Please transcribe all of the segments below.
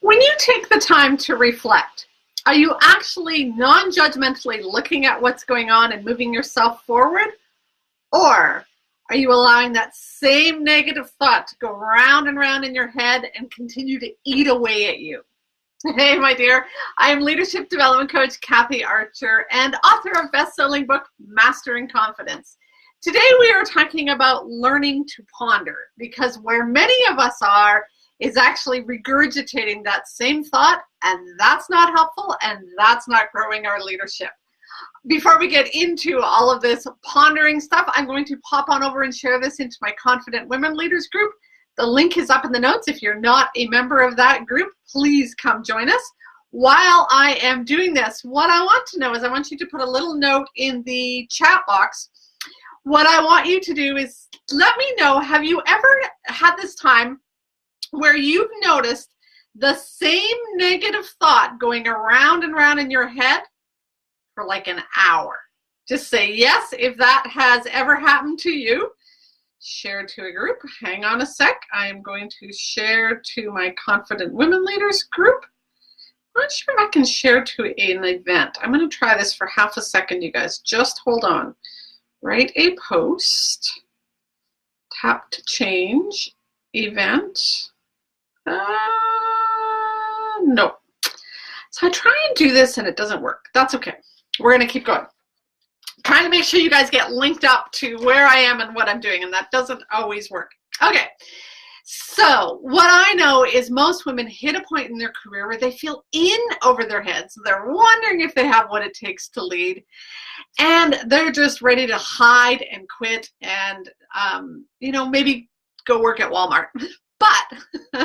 When you take the time to reflect, are you actually non-judgmentally looking at what's going on and moving yourself forward? Or are you allowing that same negative thought to go round and round in your head and continue to eat away at you? Hey, my dear, I am leadership development coach Kathy Archer and author of best-selling book, Mastering Confidence. Today we are talking about learning to ponder, because where many of us are is actually regurgitating that same thought, and that's not helpful, and that's not growing our leadership. Before we get into all of this pondering stuff, I'm going to pop on over and share this into my Confident Women Leaders group. The link is up in the notes. If you're not a member of that group, please come join us. While I am doing this, what I want to know is I want you to put a little note in the chat box. What I want you to do is let me know, have you ever had this time where you've noticed the same negative thought going around and around in your head for like an hour? Just say yes if that has ever happened to you. Share to a group. Hang on a sec. I am going to share to my Confident Women Leaders group. I'm not sure if I can share to an event. I'm going to try this for half a second, you guys. Just hold on. Write a post. Tap to change. Event. No. So I try and do this and it doesn't work. That's okay. We're going to keep going. Trying to make sure you guys get linked up to where I am and what I'm doing, and that doesn't always work. Okay. So what I know is most women hit a point in their career where they feel in over their heads. They're wondering if they have what it takes to lead, and they're just ready to hide and quit and, maybe go work at Walmart. But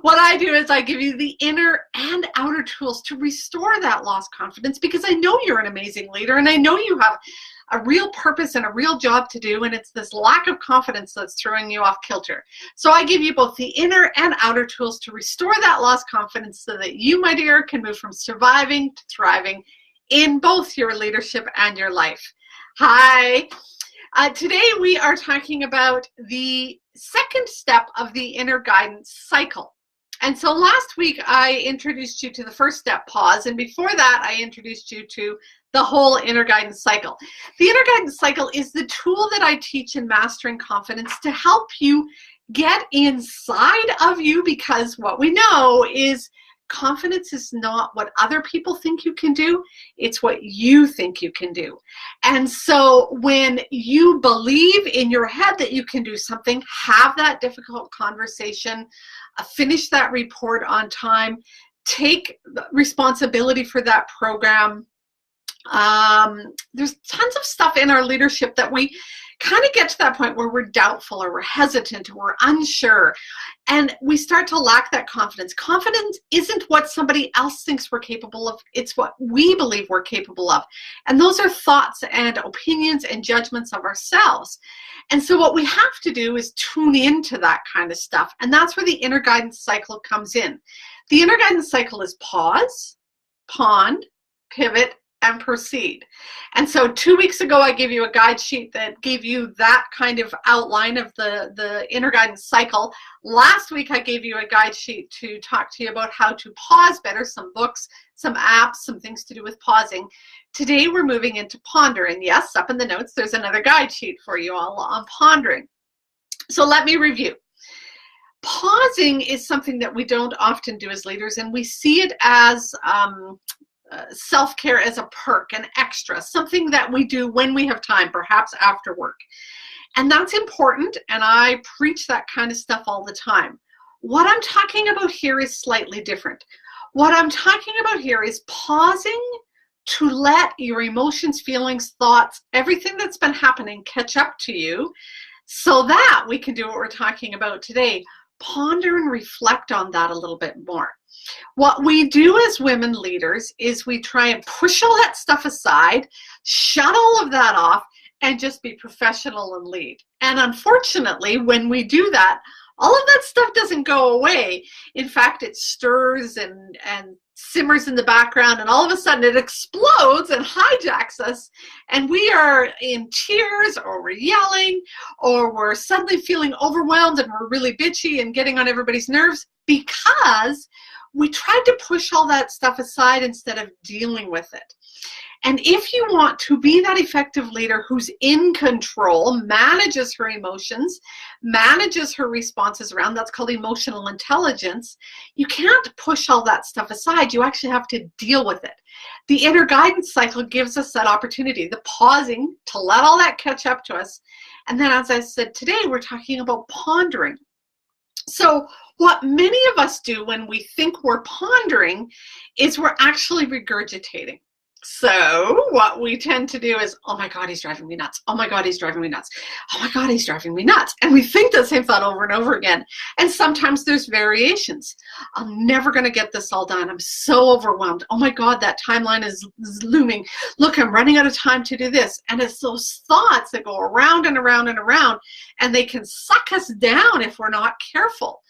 what I do is I give you the inner and outer tools to restore that lost confidence, because I know you're an amazing leader and I know you have a real purpose and a real job to do, and it's this lack of confidence that's throwing you off kilter. So I give you both the inner and outer tools to restore that lost confidence so that you, my dear, can move from surviving to thriving in both your leadership and your life. Hi. Today we are talking about the second step of the inner guidance cycle. And so last week I introduced you to the first step, pause, and before that I introduced you to the whole inner guidance cycle. The inner guidance cycle is the tool that I teach in Mastering Confidence to help you get inside of you, because what we know is confidence is not what other people think you can do, it's what you think you can do. And so when you believe in your head that you can do something, have that difficult conversation, finish that report on time, take responsibility for that program. There's tons of stuff in our leadership that we kind of get to that point where we're doubtful or we're hesitant or we're unsure, and we start to lack that confidence. Confidence isn't what somebody else thinks we're capable of, it's what we believe we're capable of. And those are thoughts and opinions and judgments of ourselves. And so what we have to do is tune into that kind of stuff, and that's where the inner guidance cycle comes in. The inner guidance cycle is pause, pond, pivot, and proceed. And so 2 weeks ago, I gave you a guide sheet that gave you that kind of outline of the inner guidance cycle. Last week, I gave you a guide sheet to talk to you about how to pause better, some books, some apps, some things to do with pausing. Today, we're moving into ponder. And yes, up in the notes, there's another guide sheet for you all on pondering. So let me review. Pausing is something that we don't often do as leaders, and we see it as self-care as a perk, an extra, something that we do when we have time, perhaps after work. And that's important, and I preach that kind of stuff all the time. What I'm talking about here is slightly different. What I'm talking about here is pausing to let your emotions, feelings, thoughts, everything that's been happening catch up to you so that we can do what we're talking about today. Ponder and reflect on that a little bit more. What we do as women leaders is we try and push all that stuff aside, shut all of that off, and just be professional and lead. And unfortunately, when we do that, all of that stuff doesn't go away. In fact, it stirs and simmers in the background, and all of a sudden it explodes and hijacks us, and we are in tears, or we're yelling, or we're suddenly feeling overwhelmed and we're really bitchy and getting on everybody's nerves because we tried to push all that stuff aside instead of dealing with it. And if you want to be that effective leader who's in control, manages her emotions, manages her responses around, that's called emotional intelligence, you can't push all that stuff aside. You actually have to deal with it. The inner guidance cycle gives us that opportunity, the pausing to let all that catch up to us. And then, as I said today, we're talking about pondering. So what many of us do when we think we're pondering is we're actually regurgitating. So what we tend to do is, oh my God, he's driving me nuts. Oh my God, he's driving me nuts. Oh my God, he's driving me nuts. And we think the same thought over and over again. And sometimes there's variations. I'm never going to get this all done. I'm so overwhelmed. Oh my God, that timeline is looming. Look, I'm running out of time to do this. And it's those thoughts that go around and around and around, and they can suck us down if we're not careful.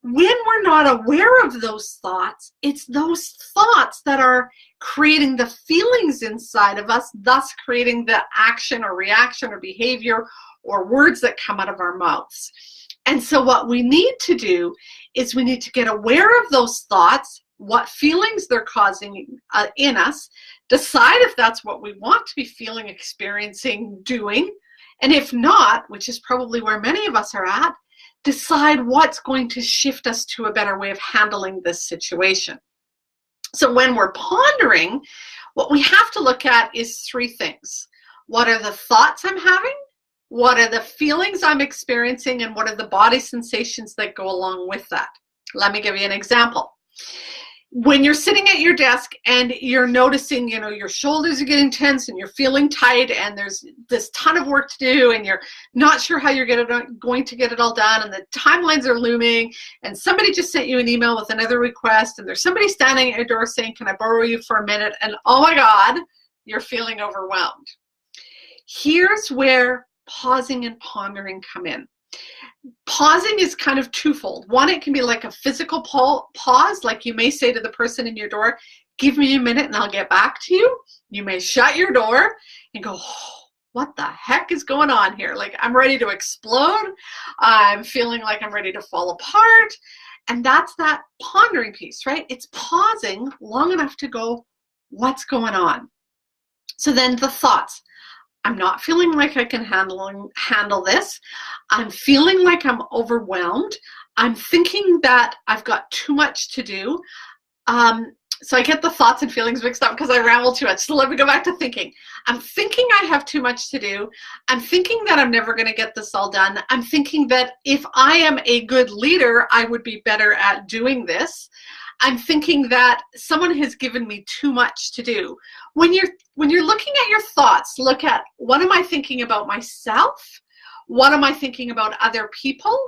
When we're not aware of those thoughts, it's those thoughts that are creating the feelings inside of us, thus creating the action or reaction or behavior or words that come out of our mouths. And so what we need to do is we need to get aware of those thoughts, what feelings they're causing in us, decide if that's what we want to be feeling, experiencing, doing, and if not, which is probably where many of us are at, decide what's going to shift us to a better way of handling this situation. So when we're pondering, what we have to look at is three things. What are the thoughts I'm having? What are the feelings I'm experiencing? And what are the body sensations that go along with that? Let me give you an example. When you're sitting at your desk and you're noticing, your shoulders are getting tense and you're feeling tight and there's this ton of work to do and you're not sure how you're going to get it all done and the timelines are looming and somebody just sent you an email with another request and there's somebody standing at your door saying, can I borrow you for a minute? And oh my God, you're feeling overwhelmed. Here's where pausing and pondering come in. Pausing is kind of twofold. One, it can be like a physical pause, like you may say to the person in your door, give me a minute and I'll get back to you. You may shut your door and go, oh, what the heck is going on here? Like, I'm ready to explode. I'm feeling like I'm ready to fall apart. And that's that pondering piece, right? It's pausing long enough to go, what's going on? So then the thoughts. I'm not feeling like I can handle this. I'm feeling like I'm overwhelmed. I'm thinking that I've got too much to do. So I get the thoughts and feelings mixed up because I ramble too much. So let me go back to thinking. I'm thinking I have too much to do. I'm thinking that I'm never going to get this all done. I'm thinking that if I am a good leader, I would be better at doing this. I'm thinking that someone has given me too much to do. When you're looking at your thoughts, look at, what am I thinking about myself? What am I thinking about other people?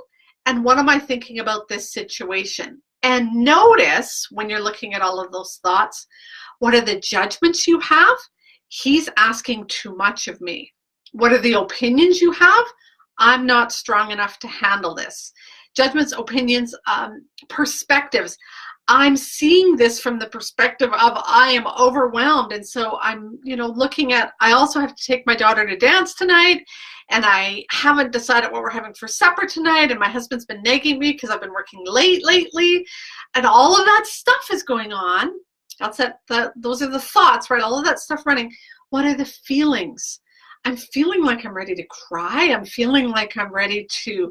And what am I thinking about this situation? And notice when you're looking at all of those thoughts, what are the judgments you have? He's asking too much of me. What are the opinions you have? I'm not strong enough to handle this. Judgments, opinions, perspectives. I'm seeing this from the perspective of I am overwhelmed. And so I'm, looking at, I also have to take my daughter to dance tonight and I haven't decided what we're having for supper tonight. And my husband's been nagging me because I've been working late lately and all of that stuff is going on. Those are the thoughts, right? All of that stuff running. What are the feelings? I'm feeling like I'm ready to cry. I'm feeling like I'm ready to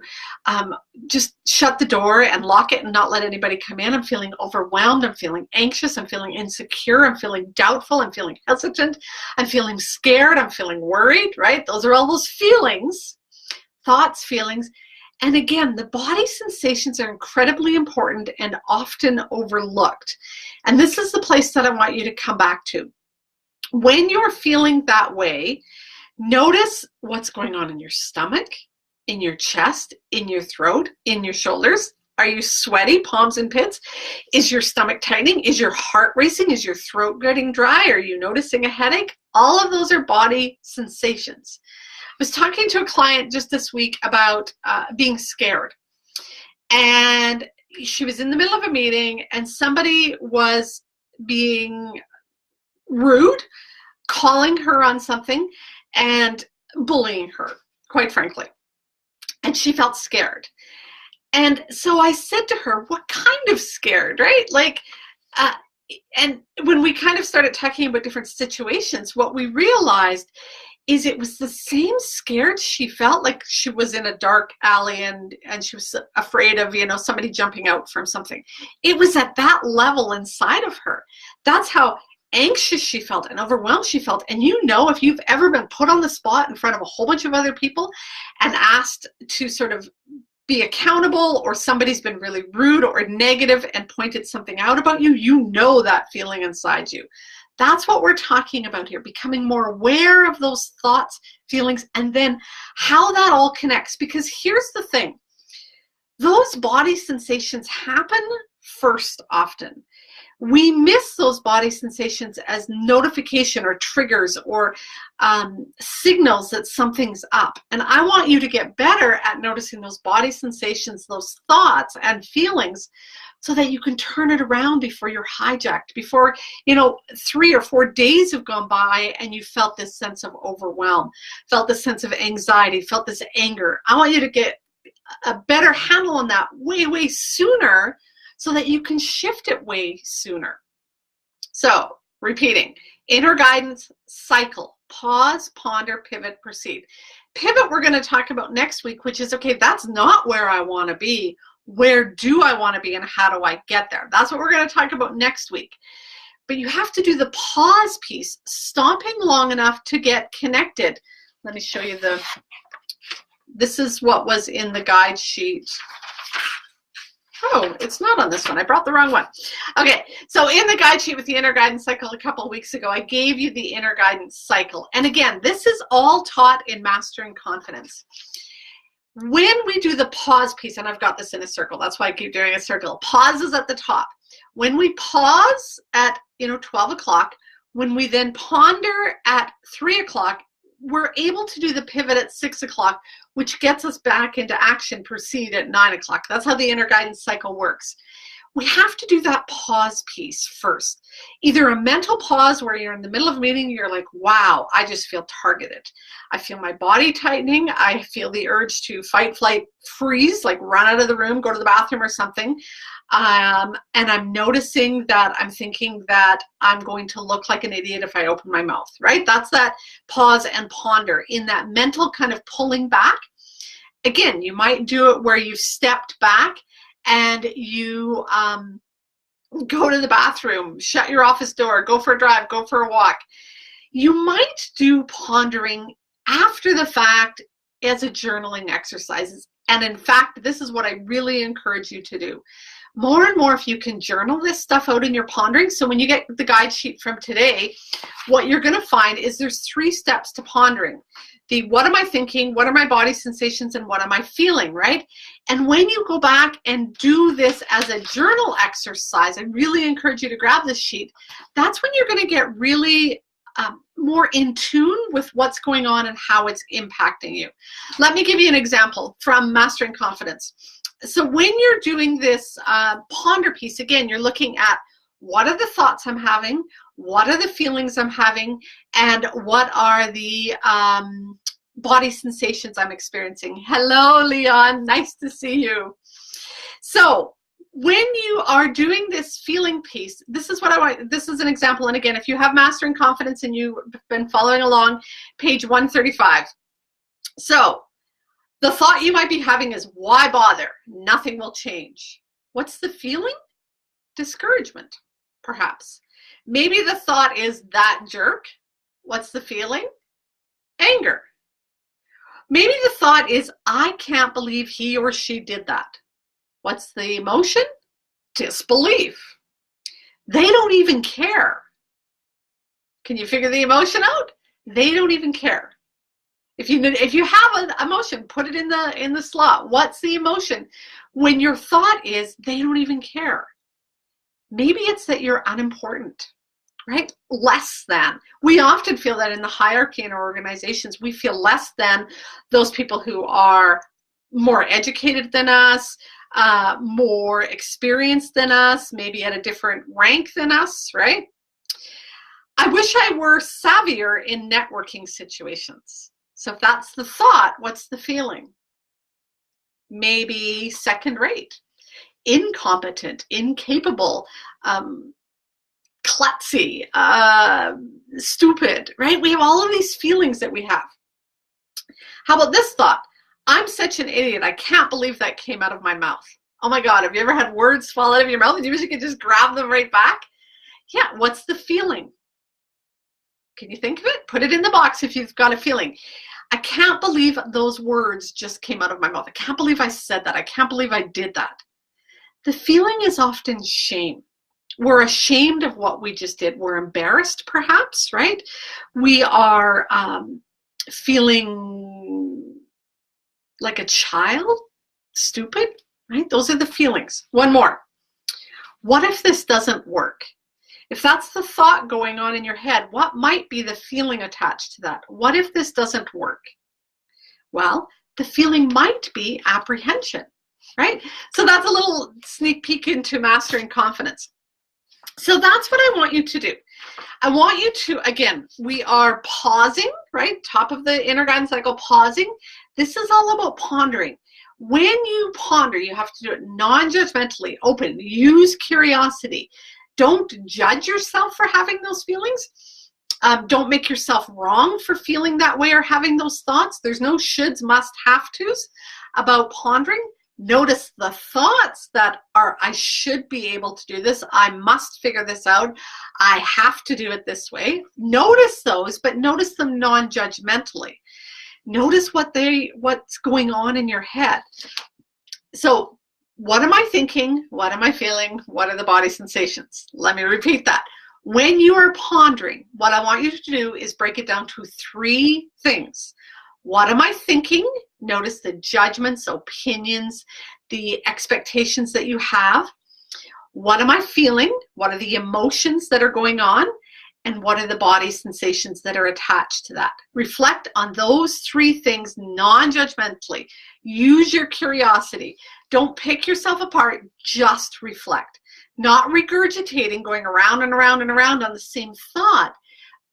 just shut the door and lock it and not let anybody come in. I'm feeling overwhelmed. I'm feeling anxious. I'm feeling insecure. I'm feeling doubtful. I'm feeling hesitant. I'm feeling scared. I'm feeling worried, right? Those are all those feelings, thoughts, feelings. And again, the body sensations are incredibly important and often overlooked. And this is the place that I want you to come back to. When you're feeling that way, notice what's going on in your stomach, in your chest, in your throat, in your shoulders. Are you sweaty, palms and pits? Is your stomach tightening? Is your heart racing? Is your throat getting dry? Are you noticing a headache? All of those are body sensations. I was talking to a client just this week about being scared. And she was in the middle of a meeting and somebody was being rude, calling her on something, and bullying her, quite frankly. And she felt scared. And so I said to her, what kind of scared, right? Like, and when we kind of started talking about different situations, what we realized is it was the same scared she felt, like she was in a dark alley and she was afraid of, you know, somebody jumping out from something. It was at that level inside of her. That's how anxious she felt and overwhelmed she felt. And you know, if you've ever been put on the spot in front of a whole bunch of other people and asked to sort of be accountable, or somebody's been really rude or negative and pointed something out about you, you know that feeling inside you. That's what we're talking about here, becoming more aware of those thoughts, feelings, and then how that all connects. Because here's the thing, those body sensations happen first often. We miss those body sensations as notification or triggers or signals that something's up. And I want you to get better at noticing those body sensations, those thoughts and feelings, so that you can turn it around before you're hijacked, before, you know, 3 or 4 days have gone by and you felt this sense of overwhelm, felt this sense of anxiety, felt this anger. I want you to get a better handle on that way, way sooner, so that you can shift it way sooner. So, repeating, inner guidance, cycle, pause, ponder, pivot, proceed. Pivot we're going to talk about next week, which is, okay, that's not where I want to be. Where do I want to be and how do I get there? That's what we're going to talk about next week. But you have to do the pause piece, stopping long enough to get connected. Let me show you this is what was in the guide sheet. Oh, it's not on this one. I brought the wrong one. Okay, so in the guide sheet with the inner guidance cycle a couple of weeks ago, I gave you the inner guidance cycle. And again, this is all taught in Mastering Confidence. When we do the pause piece, and I've got this in a circle, that's why I keep doing a circle. Pause is at the top. When we pause at 12 o'clock, when we then ponder at 3 o'clock, we're able to do the pivot at 6 o'clock, which gets us back into action, proceed at 9 o'clock. That's how the inner guidance cycle works. We have to do that pause piece first. Either a mental pause where you're in the middle of a meeting, you're like, wow, I just feel targeted. I feel my body tightening. I feel the urge to fight, flight, freeze, like run out of the room, go to the bathroom or something. And I'm noticing that I'm thinking that I'm going to look like an idiot if I open my mouth, right? That's that pause and ponder in that mental kind of pulling back. Again, you might do it where you've stepped back and you go to the bathroom, shut your office door, go for a drive, go for a walk. You might do pondering after the fact as a journaling exercise. And in fact, this is what I really encourage you to do. More and more, if you can journal this stuff out in your pondering. So when you get the guide sheet from today, what you're going to find is there's 3 steps to pondering. The what am I thinking, what are my body sensations, and what am I feeling, right? And when you go back and do this as a journal exercise, I really encourage you to grab this sheet. That's when you're going to get really more in tune with what's going on and how it's impacting you. Let me give you an example from Mastering Confidence. So when you're doing this ponder piece, again, you're looking at what are the thoughts I'm having, what are the feelings I'm having, and what are the body sensations I'm experiencing. Hello, Leon. Nice to see you. So when you are doing this feeling piece, this is what I want. This is an example. And again, if you have Mastering Confidence and you've been following along, page 135. So the thought you might be having is, why bother? Nothing will change. What's the feeling? Discouragement, perhaps. Maybe the thought is, that jerk. What's the feeling? Anger. Maybe the thought is, I can't believe he or she did that. What's the emotion? Disbelief. They don't even care. Can you figure the emotion out? They don't even care. If you have an emotion, put it in the slot. What's the emotion? When your thought is, they don't even care. Maybe it's that you're unimportant, right? Less than. We often feel that in the hierarchy in our organizations. We feel less than those people who are more educated than us, more experienced than us, maybe at a different rank than us, right? I wish I were savvier in networking situations. So if that's the thought, what's the feeling? maybe second rate, incompetent, incapable, klutzy, stupid, right? We have all of these feelings that we have. How about this thought? I'm such an idiot. I can't believe that came out of my mouth. Oh my God, have you ever had words fall out of your mouth and you wish you could just grab them right back? Yeah, what's the feeling? Can you think of it? Put it in the box if you've got a feeling. I can't believe those words just came out of my mouth. I can't believe I said that. I can't believe I did that. The feeling is often shame. We're ashamed of what we just did. We're embarrassed, perhaps, right? We are feeling like a child, stupid, right? Those are the feelings. One more. What if this doesn't work? If that's the thought going on in your head, what might be the feeling attached to that? What if this doesn't work? Well, the feeling might be apprehension, right? So that's a little sneak peek into mastering confidence. So that's what I want you to do. I want you to, again, we are pausing, right? Top of the inner guidance cycle, pausing. This is all about pondering. When you ponder, you have to do it non-judgmentally, open, use curiosity. Don't judge yourself for having those feelings. Don't make yourself wrong for feeling that way or having those thoughts. There's no shoulds, must, have tos about pondering. Notice the thoughts that are, I should be able to do this. I must figure this out. I have to do it this way. Notice those, but notice them non-judgmentally. Notice what's going on in your head. So what am I thinking? What am I feeling? What are the body sensations? Let me repeat that. When you are pondering, what I want you to do is break it down to 3 things. What am I thinking? Notice the judgments, opinions, the expectations that you have. What am I feeling? What are the emotions that are going on? And what are the body sensations that are attached to that? Reflect on those 3 things non-judgmentally. Use your curiosity. Don't pick yourself apart, just reflect. Not regurgitating, going around and around and around on the same thought,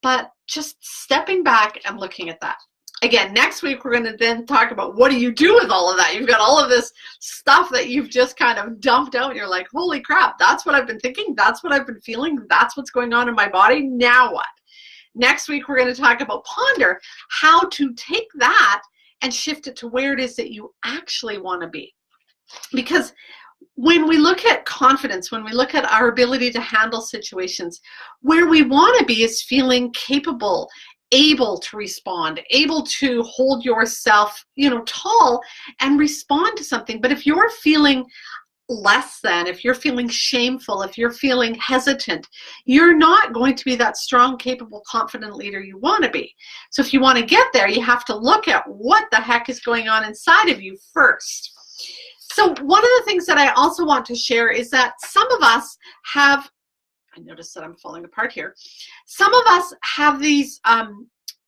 but just stepping back and looking at that. Again, next week, we're going to then talk about what do you do with all of that? You've got all of this stuff that you've just kind of dumped out. And you're like, holy crap, that's what I've been thinking. That's what I've been feeling. That's what's going on in my body. Now what? Next week, we're going to talk about ponder, how to take that and shift it to where it is that you actually want to be. Because when we look at confidence, when we look at our ability to handle situations, where we want to be is feeling capable, able to respond, able to hold yourself, tall and respond to something. But if you're feeling less than, if you're feeling shameful, if you're feeling hesitant, you're not going to be that strong, capable, confident leader you want to be. So if you want to get there, you have to look at what the heck is going on inside of you first. So one of the things that I also want to share is that some of us have, I noticed that I'm falling apart here. Some of us have these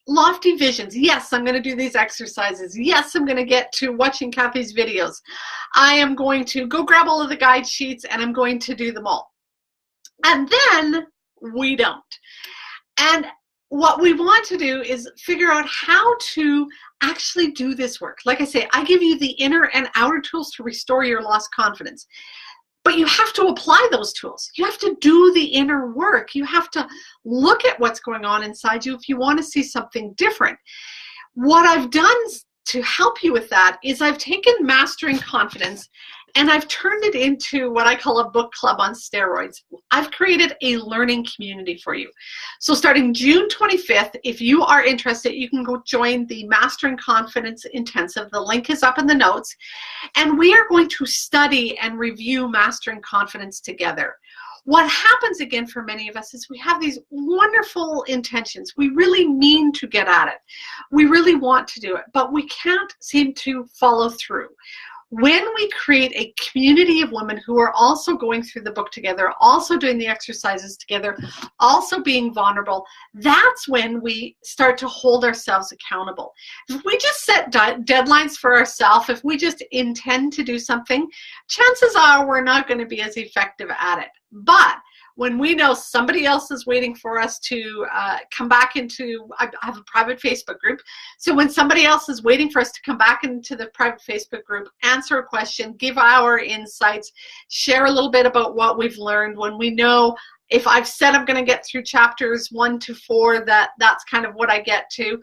lofty visions. Yes, I'm going to do these exercises. Yes, I'm going to get to watching Kathy's videos. I am going to go grab all of the guide sheets and I'm going to do them all. And then we don't. And what we want to do is figure out how to actually do this work. Like I say, I give you the inner and outer tools to restore your lost confidence. But you have to apply those tools. You have to do the inner work. You have to look at what's going on inside you if you want to see something different. What I've done to help you with that is I've taken Mastering Confidence and I've turned it into what I call a book club on steroids. I've created a learning community for you. So starting June 25th, if you are interested, you can go join the Mastering Confidence Intensive. The link is up in the notes. And we are going to study and review Mastering Confidence together. What happens again for many of us is we have these wonderful intentions. We really mean to get at it. We really want to do it, but we can't seem to follow through. When we create a community of women who are also going through the book together, also doing the exercises together, also being vulnerable, that's when we start to hold ourselves accountable. If we just set deadlines for ourselves, if we just intend to do something, chances are we're not going to be as effective at it. But when we know somebody else is waiting for us to come back into, I have a private Facebook group. So when somebody else is waiting for us to come back into the private Facebook group, answer a question, give our insights, share a little bit about what we've learned, when we know if I've said I'm going to get through chapters 1 to 4, that's kind of what I get to.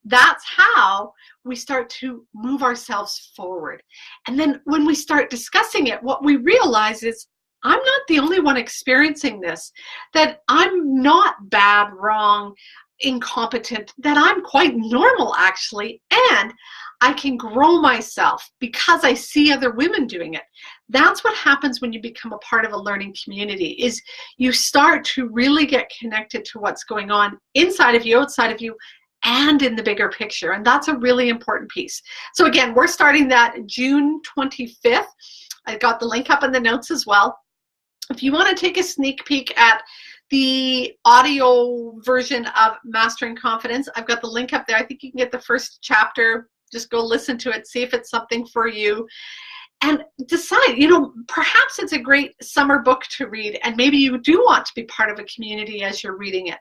That's how we start to move ourselves forward. And then when we start discussing it, what we realize is I'm not the only one experiencing this, that I'm not bad, wrong, incompetent, that I'm quite normal actually, and I can grow myself because I see other women doing it. That's what happens when you become a part of a learning community, is you start to really get connected to what's going on inside of you, outside of you, and in the bigger picture. And that's a really important piece. So again, we're starting that June 25th. I got the link up in the notes as well. If you want to take a sneak peek at the audio version of Mastering Confidence, I've got the link up there. I think you can get the first chapter. Just go listen to it, see if it's something for you, and decide, you know, perhaps it's a great summer book to read, and maybe you do want to be part of a community as you're reading it.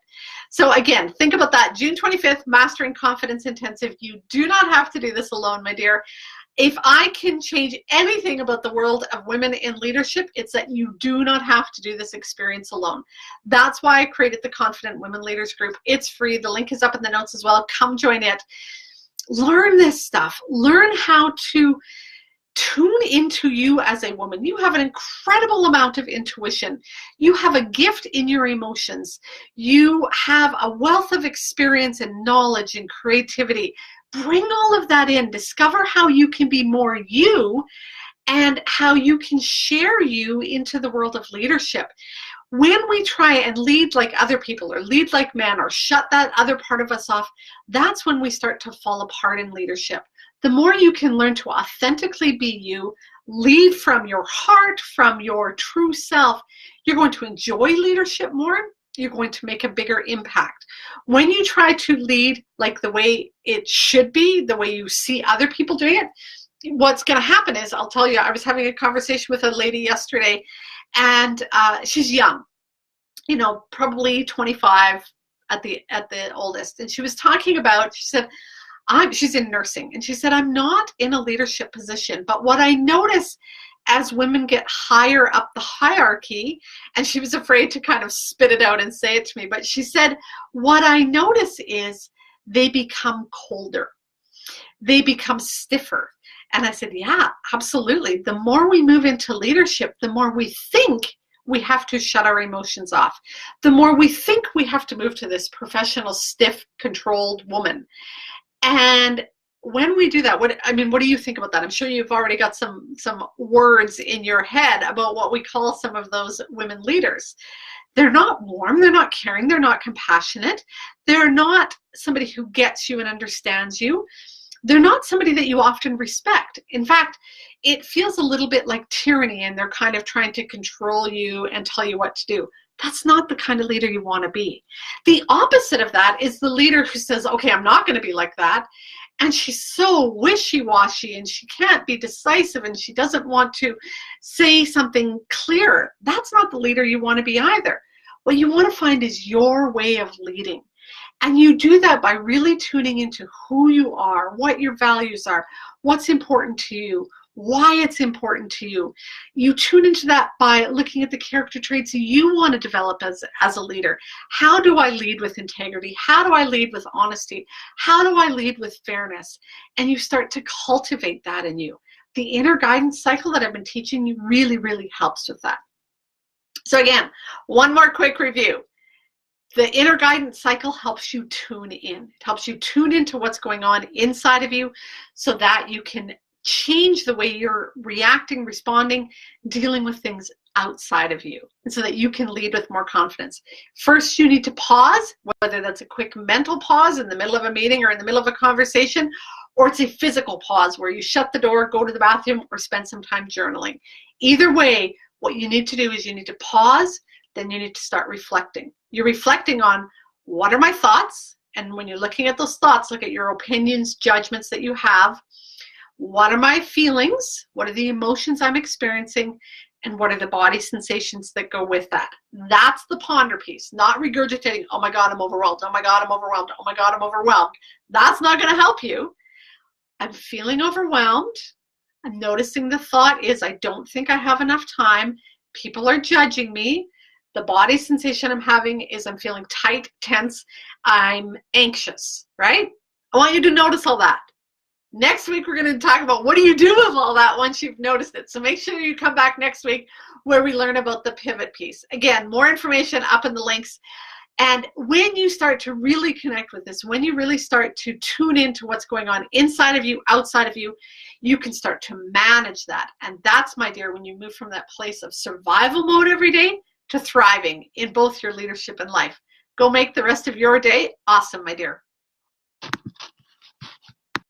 So again, think about that. June 25th, Mastering Confidence Intensive. You do not have to do this alone, my dear. If I can change anything about the world of women in leadership, it's that you do not have to do this experience alone. That's why I created the Confident Women Leaders Group. It's free. The link is up in the notes as well. Come join it. Learn this stuff. Learn how to tune into you as a woman. You have an incredible amount of intuition. You have a gift in your emotions. You have a wealth of experience and knowledge and creativity. Bring all of that in. Discover how you can be more you and how you can share you into the world of leadership. When we try and lead like other people or lead like men or shut that other part of us off, that's when we start to fall apart in leadership. The more you can learn to authentically be you, lead from your heart, from your true self, you're going to enjoy leadership more. You're going to make a bigger impact. When you try to lead like the way it should be, the way you see other people doing it, what's going to happen is, I'll tell you, I was having a conversation with a lady yesterday, and she's young, you know, probably 25 at the oldest. And she was talking about, she said, she's in nursing, and she said, I'm not in a leadership position, but what I notice as women get higher up the hierarchy, and she was afraid to kind of spit it out and say it to me, but she said, what I notice is they become colder. They become stiffer. And I said, yeah, absolutely. The more we move into leadership, the more we think we have to shut our emotions off. The more we think we have to move to this professional, stiff, controlled woman. And when we do that, what do you think about that? I'm sure you've already got some words in your head about what we call some of those women leaders. They're not warm, they're not caring, they're not compassionate, they're not somebody who gets you and understands you. They're not somebody that you often respect. In fact, it feels a little bit like tyranny, and they're kind of trying to control you and tell you what to do. That's not the kind of leader you want to be. The opposite of that is the leader who says, okay, I'm not going to be like that. And she's so wishy-washy, and she can't be decisive, and she doesn't want to say something clear. That's not the leader you want to be either. What you want to find is your way of leading. And you do that by really tuning into who you are, what your values are, what's important to you, why it's important to you. You tune into that by looking at the character traits you want to develop as a leader. How do I lead with integrity? How do I lead with honesty? How do I lead with fairness? And you start to cultivate that in you. The inner guidance cycle that I've been teaching you really, really helps with that. So again, one more quick review. The inner guidance cycle helps you tune in. It helps you tune into what's going on inside of you so that you can change the way you're reacting, responding, dealing with things outside of you, and so that you can lead with more confidence. First, you need to pause, whether that's a quick mental pause in the middle of a meeting or in the middle of a conversation, or it's a physical pause where you shut the door, go to the bathroom, or spend some time journaling. Either way, what you need to do is you need to pause, then you need to start reflecting. You're reflecting on, what are my thoughts? And when you're looking at those thoughts, look at your opinions, judgments that you have. What are my feelings? What are the emotions I'm experiencing? And what are the body sensations that go with that? That's the ponder piece, not regurgitating, oh my God, I'm overwhelmed. Oh my God, I'm overwhelmed. Oh my God, I'm overwhelmed. That's not going to help you. I'm feeling overwhelmed. I'm noticing the thought is, I don't think I have enough time. People are judging me. The body sensation I'm having is I'm feeling tight, tense. I'm anxious, right? I want you to notice all that. Next week, we're going to talk about what do you do with all that once you've noticed it. So make sure you come back next week where we learn about the pivot piece. Again, more information up in the links. And when you start to really connect with this, when you really start to tune into what's going on inside of you, outside of you, you can start to manage that. And that's, my dear, when you move from that place of survival mode every day to thriving in both your leadership and life. Go make the rest of your day awesome, my dear.